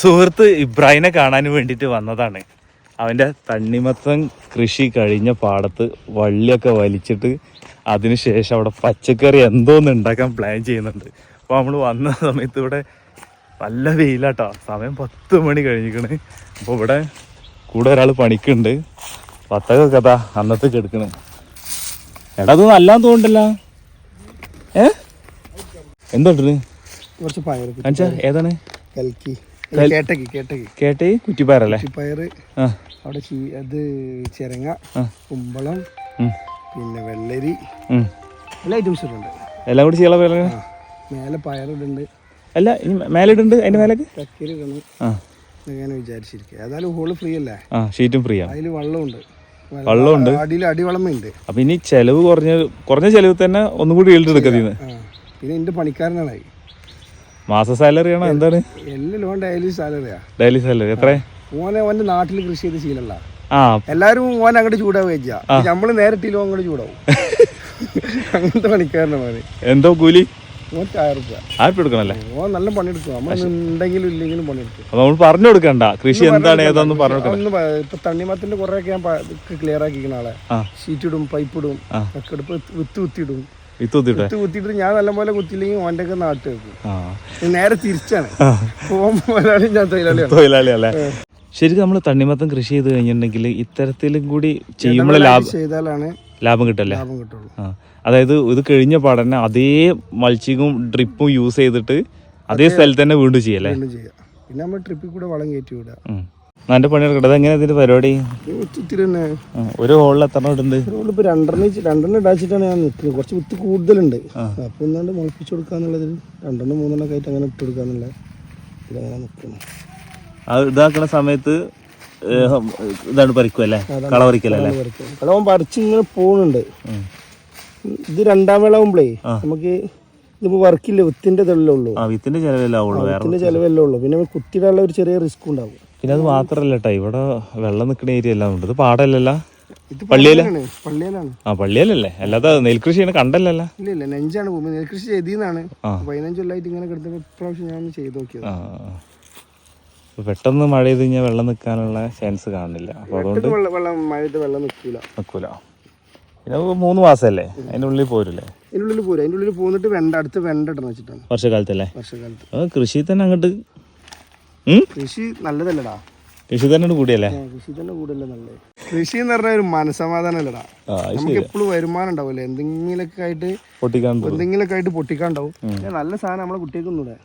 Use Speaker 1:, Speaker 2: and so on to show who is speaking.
Speaker 1: സുഹൃത്ത് ഇബ്രാഹിനെ കാണാൻ വേണ്ടിയിട്ട് വന്നതാണ്. അവൻ്റെ തണ്ണിമത്തൻ കൃഷി കഴിഞ്ഞ പാടത്ത് വള്ളിയൊക്കെ വലിച്ചിട്ട് അതിനുശേഷം അവിടെ പച്ചക്കറി എന്തോന്ന് ഉണ്ടാക്കാൻ പ്ലാൻ ചെയ്യുന്നുണ്ട്. അപ്പോൾ നമ്മൾ വന്ന സമയത്ത് ഇവിടെ നല്ല വെയിലാട്ടോ. സമയം 10 മണി കഴിഞ്ഞിരിക്കണ്. അപ്പോൾ ഇവിടെ കൂടെ ഒരാൾ പണിക്കുണ്ട്. പത്തകൊക്കെ അതാ അന്നത്തേക്ക് എടുക്കണ്. എടാ അത് നല്ലാന്ന് തോന്നുന്നില്ല. എന്തോട്ട്
Speaker 2: കുറച്ച് പയർ
Speaker 1: ഏതാണ്?
Speaker 2: കേട്ട
Speaker 1: കുറ്റിപ്പയറല്ലേ?
Speaker 2: പയറ് അവിടെ അത് ചിരങ്ങ, കുമ്പളം, പിന്നെ വെള്ളരി, എല്ലാ ഐറ്റംസും ഉണ്ട്.
Speaker 1: എല്ലാം കൂടി ചെയ്യാൻ
Speaker 2: മേലെ പയറിടുണ്ട്.
Speaker 1: അല്ല മേലെ ഇടുന്നുണ്ട്. അതിന്റെ മേലേക്ക്
Speaker 2: തക്കിലിടണം അങ്ങനെ വിചാരിച്ചിരിക്കുക. ഏതായാലും ഹോള് ഫ്രീ അല്ലേ?
Speaker 1: ഷീറ്റും ഫ്രീ ആണ്.
Speaker 2: അതിൽ വെള്ളമുണ്ട്. അടിയിൽ അടിവളമുണ്ട്.
Speaker 1: അപ്പൊ ഇനി ചെലവ് കുറഞ്ഞ ചെലവ് തന്നെ ഒന്നും കൂടി എടുക്കുന്നത്.
Speaker 2: പിന്നെ എന്റെ പണിക്കാരനാണ്.
Speaker 1: മാസ സാലറി ആണോ എന്താണ്?
Speaker 2: എല്ലാം ഡെയിലി സാലറിയാ.
Speaker 1: ഡെയിലി സാലറി എത്ര?
Speaker 2: ഓന്റെ നാട്ടിൽ കൃഷി ചെയ്ത് ശീലല്ല. എല്ലാരും ഓൻ അങ്ങോട്ട് ചൂടാവുക. നമ്മള് നേരിട്ടില്ലോ അങ്ങോട്ട് ചൂടാവും. അങ്ങനത്തെ പണിക്കാരനാണ്.
Speaker 1: എന്തോ കൂലി?
Speaker 2: ഓൻ 1000 രൂപ.
Speaker 1: 1000 എടുക്കണല്ലേ?
Speaker 2: ഓൻ നല്ല പണിയെടുക്കും. നമ്മളുണ്ടെങ്കിലും ഇല്ലെങ്കിലും പണിയെടുക്കും.
Speaker 1: നമ്മൾ പറഞ്ഞു കൊടുക്കണ്ട കൃഷി എന്താണ് ഏതാന്ന് പറഞ്ഞു.
Speaker 2: ഇപ്പൊ തണ്ണിമത്തിന്റെ കുറെയൊക്കെ ഞാൻ ക്ലിയർ ആക്കിക്കുന്ന ആളെ. ഷീറ്റ് ഇടും, പൈപ്പ് ഇടും, ഒക്കെ ഇടും, വിത്ത് കുത്തിയിടും. വിത്ത് കുത്തിയിട്ട് ഞാൻ നല്ലപോലെ കുത്തിയില്ലെങ്കിൽ ഓൻ്റെ ഒക്കെ നാട്ട് വെക്കും. നേരെ തിരിച്ചാണ്. ഞാൻ
Speaker 1: തൊഴിലാളിയല്ലേ? ശരിക്കും നമ്മൾ തണ്ണിമത്തം കൃഷി ചെയ്ത് കഴിഞ്ഞിട്ടുണ്ടെങ്കിൽ ഇത്തരത്തിലും കൂടി ചെയ്യുമ്പോൾ
Speaker 2: ചെയ്താലാണ്
Speaker 1: ലാഭം കിട്ടല്ലേ? അതായത് ഇത് കഴിഞ്ഞ പാടന്നെ അതേ മൾച്ചിങ്ങും ഡ്രിപ്പും യൂസ് ചെയ്തിട്ട് അതേ സ്ഥലത്ത് തന്നെ വീണ്ടും ചെയ്യല്ലേ?
Speaker 2: പിന്നെ നമ്മൾ ട്രിപ്പിൽ കൂടെ വളം കയറ്റി വിടാം.
Speaker 1: നല്ല പണിയെടുക്കട്ടെ. എങ്ങനെ ഇതിന്റെ പരിപാടി? ഒരു ഹോളിൽ എത്ര ഇടുന്നുണ്ട്?
Speaker 2: ഇപ്പൊ 2 ഇടാച്ചിട്ടാണ് ഞാൻ നിൽക്കുന്നത്. കുറച്ച് വിത്ത് കൂടുതലുണ്ട്. അപ്പൊ ഒന്നാണ്ട് മുളപ്പിച്ചു കൊടുക്കാന്നുള്ളതിൽ 2 3 ആയിട്ട് അങ്ങനെ ഇട്ട് കൊടുക്കാന്നുള്ള ഇതങ്ങനെ നിൽക്കുന്നു.
Speaker 1: ഇതാക്കുന്ന സമയത്ത് ഇതാണ് പറിക്കുമല്ലേ? കള പറിക്കലല്ലേ?
Speaker 2: കളവൻ പറിച്ച് ഇങ്ങനെ പോകുന്നുണ്ട്. ഇത് 2ാം വിളാവുമ്പളേ നമുക്ക് ഇതിപ്പോ വർക്കില്ല. വിത്തിന്റെ ഇതല്ലേ ഉള്ളൂ.
Speaker 1: വിത്തിന്റെ
Speaker 2: ചെലവല്ലേ ഉള്ളൂ. പിന്നെ കുത്തിയിടാനുള്ള ഒരു ചെറിയ റിസ്ക് ഉണ്ടാവും.
Speaker 1: പിന്നെ അത് മാത്രല്ല കേട്ടോ, ഇവിടെ വെള്ളം നിൽക്കുന്ന ഏരിയ എല്ലാം ഉണ്ട്. ഇത് പാടല്ലല്ലോ? പള്ളിയിലാണ്. പള്ളിയല്ലേ? അല്ലാതെ നെൽകൃഷിയാണ് കണ്ടല്ലല്ലോ?
Speaker 2: ഇല്ല നെഞ്ചാണ് ഭൂമി. നെൽകൃഷി ചെയ്തിന്നാണ് 15 കൊല്ലമായിട്ട് ഇങ്ങനെ കിടന്നപ്പോ ഇപ്രാവശ്യം ഞാൻ ചെയ്ത് നോക്കിയത്.
Speaker 1: പെട്ടെന്ന് മഴ ചെയ്ത് കഴിഞ്ഞാൽ വെള്ളം നിൽക്കാനുള്ള ചാൻസ് കാണില്ല. അപ്പൊ അതുകൊണ്ട്
Speaker 2: വെള്ളം നിൽക്കൂല.
Speaker 1: പിന്നെ 3 മാസമല്ലേ അതിന്റെ ഉള്ളിൽ പോരില്ലേ?
Speaker 2: അതിന്റെ ഉള്ളിൽ പോന്നിട്ട് അടുത്ത് വെണ്ട ഇടണം വെച്ചിട്ടാണ്.
Speaker 1: വർഷക്കാലത്തല്ലേ? കൃഷി തന്നെ അങ്ങോട്ട്
Speaker 2: കൃഷി നല്ലതല്ലടാ.
Speaker 1: കൃഷി തന്നെ കൂടിയല്ലേ?
Speaker 2: കൃഷി തന്നെ കൂടിയല്ലേ നല്ലത്. കൃഷി എന്ന് പറഞ്ഞാൽ ഒരു മനസമാധാനം അല്ലടാ. നമുക്ക് എപ്പോഴും വരുമാനം ഉണ്ടാവില്ലേ? എന്തെങ്കിലൊക്കെ ആയിട്ട് പൊട്ടിക്കാണ്ടാവും. നല്ല സാധനം നമ്മളെ കുട്ടികൾക്കൊന്നുകൂടെ.